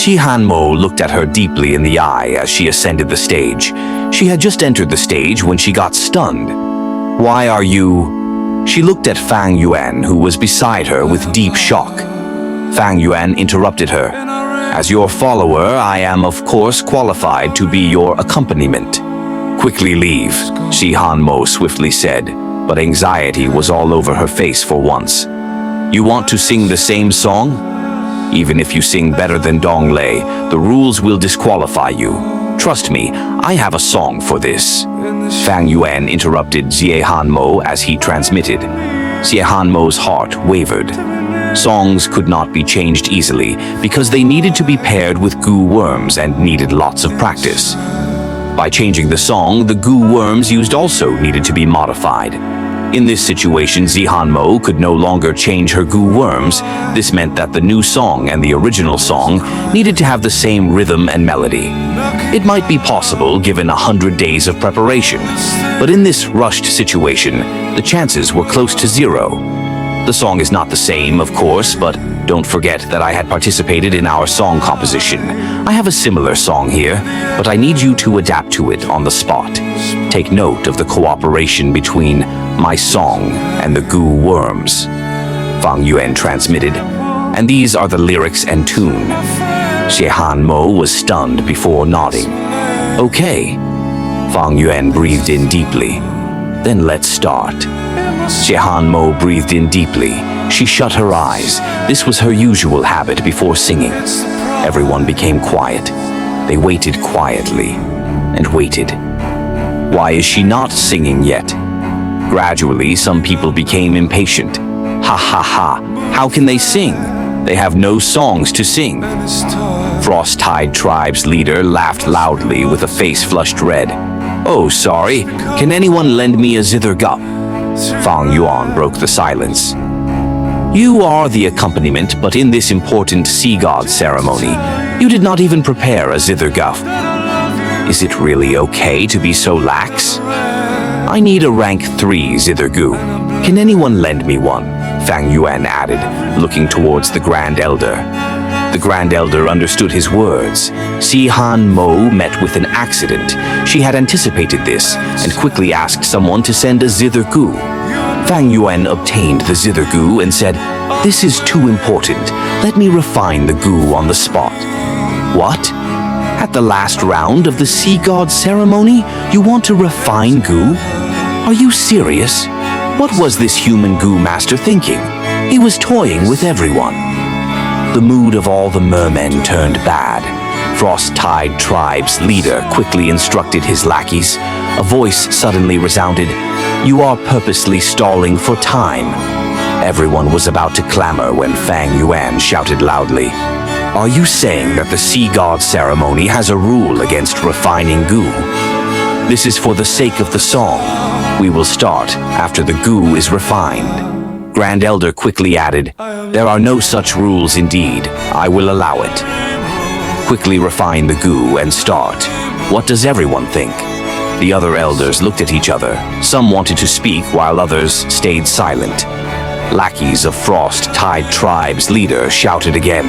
Qi Hanmo looked at her deeply in the eye as she ascended the stage. She had just entered the stage when she got stunned. "Why are you?" She looked at Fang Yuan, who was beside her with deep shock. Fang Yuan interrupted her. "As your follower, I am of course qualified to be your accompaniment." "Quickly leave," Qi Hanmo swiftly said, but anxiety was all over her face for once. "You want to sing the same song? Even if you sing better than Dong Lei, the rules will disqualify you. Trust me, I have a song for this." Fang Yuan interrupted Xie Hanmo as he transmitted. Xie Hanmo's heart wavered. Songs could not be changed easily because they needed to be paired with goo worms and needed lots of practice. By changing the song, the goo worms used also needed to be modified. In this situation, Xie Hanmo could no longer change her goo worms. This meant that the new song and the original song needed to have the same rhythm and melody. It might be possible given 100 days of preparation, but in this rushed situation, the chances were close to zero. The song is not the same, of course, but don't forget that I had participated in our song composition. I have a similar song here, but I need you to adapt to it on the spot. Take note of the cooperation between my song and the goo worms. Fang Yuan transmitted, and these are the lyrics and tune. Xie Hanmo was stunned before nodding. "Okay." Fang Yuan breathed in deeply. "Then let's start." Xie Hanmo breathed in deeply. She shut her eyes. This was her usual habit before singing. Everyone became quiet. They waited quietly and waited. Why is she not singing yet? Gradually, some people became impatient. "Ha ha ha, how can they sing? They have no songs to sing." Frost-Tide Tribe's leader laughed loudly with a face flushed red. "Oh, sorry, can anyone lend me a zither gup?" Fang Yuan broke the silence. "You are the accompaniment, but in this important sea god ceremony, you did not even prepare a zither gup. Is it really okay to be so lax? I need a rank 3 zither gu. Can anyone lend me one?" Fang Yuan added, looking towards the Grand Elder. The Grand Elder understood his words. Xie Hanmo met with an accident. She had anticipated this and quickly asked someone to send a zither gu. Fang Yuan obtained the zither gu and said, "This is too important. Let me refine the gu on the spot." "What? At the last round of the sea god ceremony, you want to refine gu? Are you serious? What was this human gu master thinking? He was toying with everyone." The mood of all the mermen turned bad. Frost-Tide Tribe's leader quickly instructed his lackeys. A voice suddenly resounded, "You are purposely stalling for time." Everyone was about to clamor when Fang Yuan shouted loudly, "Are you saying that the sea god ceremony has a rule against refining gu? This is for the sake of the song. We will start after the gu is refined." Grand Elder quickly added, "There are no such rules indeed. I will allow it. Quickly refine the gu and start. What does everyone think?" The other elders looked at each other. Some wanted to speak while others stayed silent. Lackeys of Frost-Tide Tribe's leader shouted again,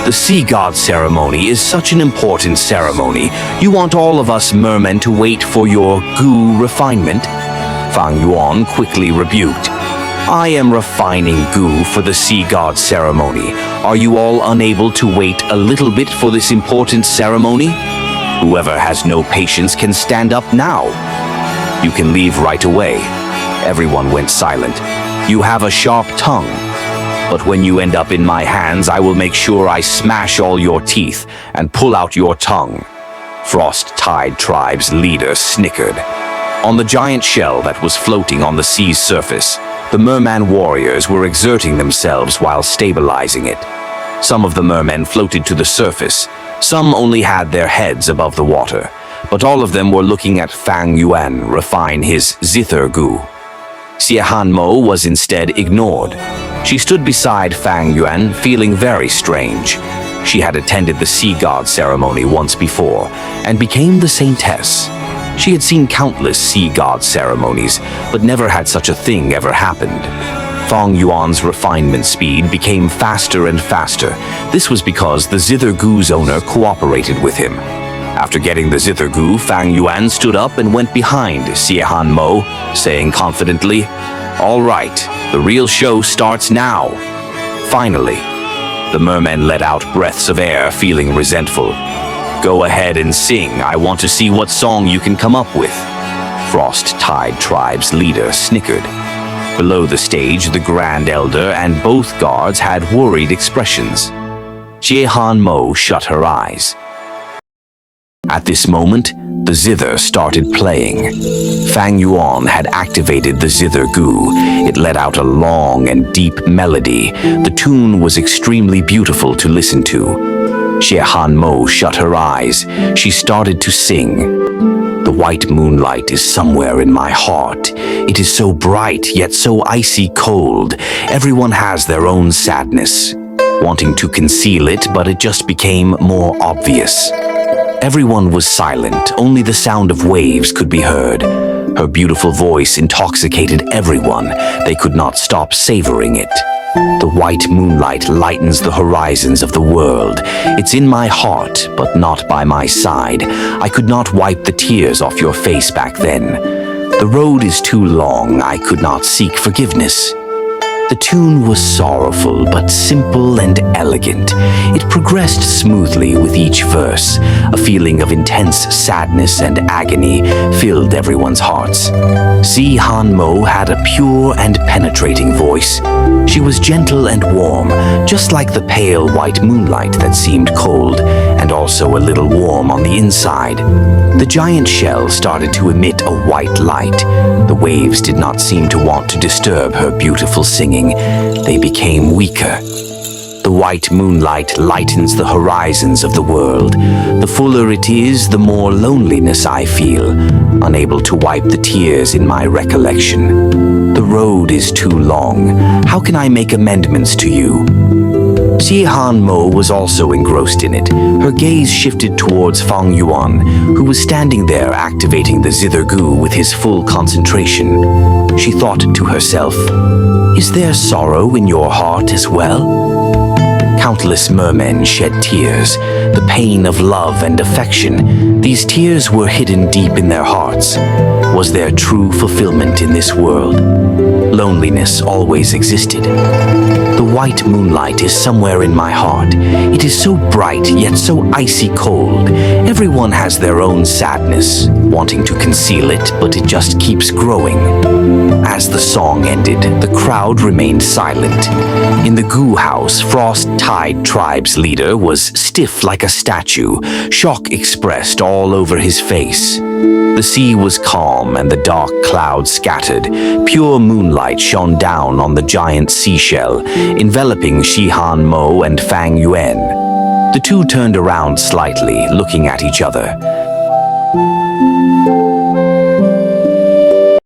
"The sea god ceremony is such an important ceremony. You want all of us mermen to wait for your gu refinement?" Fang Yuan quickly rebuked, "I am refining gu for the sea god ceremony. Are you all unable to wait a little bit for this important ceremony? Whoever has no patience can stand up now. You can leave right away." Everyone went silent. "You have a sharp tongue. But when you end up in my hands, I will make sure I smash all your teeth and pull out your tongue." Frost-Tide Tribe's leader snickered. On the giant shell that was floating on the sea's surface, the merman warriors were exerting themselves while stabilizing it. Some of the mermen floated to the surface. Some only had their heads above the water, but all of them were looking at Fang Yuan refine his zither gu. Xie Hanmo was instead ignored. She stood beside Fang Yuan, feeling very strange. She had attended the sea god ceremony once before and became the saintess. She had seen countless sea god ceremonies, but never had such a thing ever happened. Fang Yuan's refinement speed became faster and faster. This was because the Zither Gu's owner cooperated with him. After getting the Zither Gu, Fang Yuan stood up and went behind Xie Mo, saying confidently, "All right, the real show starts now." Finally, the merman let out breaths of air, feeling resentful. "Go ahead and sing. I want to see what song you can come up with." Frost Tide Tribe's leader snickered. Below the stage, the Grand Elder and both guards had worried expressions. Xie Mo shut her eyes. At this moment, the zither started playing. Fang Yuan had activated the Zither Gu. It let out a long and deep melody. The tune was extremely beautiful to listen to. Xie Mo shut her eyes. She started to sing. "The white moonlight is somewhere in my heart. It is so bright, yet so icy cold. Everyone has their own sadness. Wanting to conceal it, but it just became more obvious." Everyone was silent. Only the sound of waves could be heard. Her beautiful voice intoxicated everyone. They could not stop savoring it. "The white moonlight lightens the horizons of the world. It's in my heart, but not by my side. I could not wipe the tears off your face back then. The road is too long. I could not seek forgiveness." The tune was sorrowful, but simple and elegant. It progressed smoothly with each verse. A feeling of intense sadness and agony filled everyone's hearts. Xie Mo had a pure and penetrating voice. She was gentle and warm, just like the pale white moonlight that seemed cold, and also a little warm on the inside. The giant shell started to emit a white light. The waves did not seem to want to disturb her beautiful singing. They became weaker. "The white moonlight lightens the horizons of the world. The fuller it is, the more loneliness I feel, unable to wipe the tears in my recollection. The road is too long. How can I make amendments to you?" Xie Mo was also engrossed in it. Her gaze shifted towards Fang Yuan, who was standing there activating the Zither Gu with his full concentration. She thought to herself, "Is there sorrow in your heart as well?" Countless mermen shed tears, the pain of love and affection. These tears were hidden deep in their hearts. Was there true fulfillment in this world? Loneliness always existed. "The white moonlight is somewhere in my heart. It is so bright, yet so icy cold. Everyone has their own sadness, wanting to conceal it, but it just keeps growing." As the song ended, the crowd remained silent. In the Gu house, Frost Tide Tribe's leader was stiff like a statue, shock expressed all over his face. The sea was calm and the dark clouds scattered. Pure moonlight shone down on the giant seashell, enveloping Xie Mo and Fang Yuan. The two turned around slightly, looking at each other.